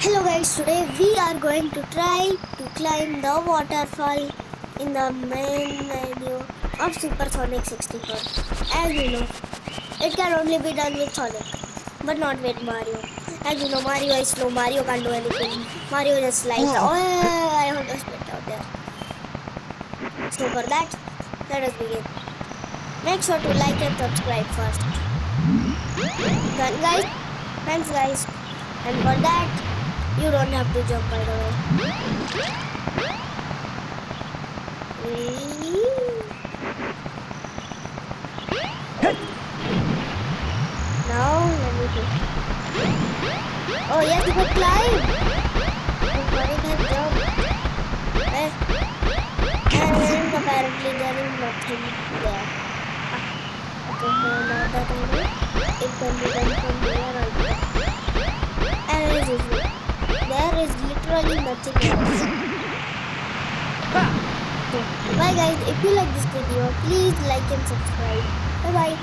Hello guys, today we are going to try to climb the waterfall in the main menu of Supersonic 64. As you know, it can only be done with Sonic, but not with Mario. As you know, Mario is slow, Mario can't do anything. Mario just slides. Oh, I almost went out there. So for that, let us begin. Make sure to like and subscribe first. Done guys? Thanks guys. And for that, you don't have to jump by the way. Now let me see. Oh yes, you could climb. Good morning, I jumped. And apparently there is nothing there. Okay, so now that I know, it can be done from here also. And as usual, there is literally nothing else. So, bye guys, if you like this video, please like and subscribe. Bye bye.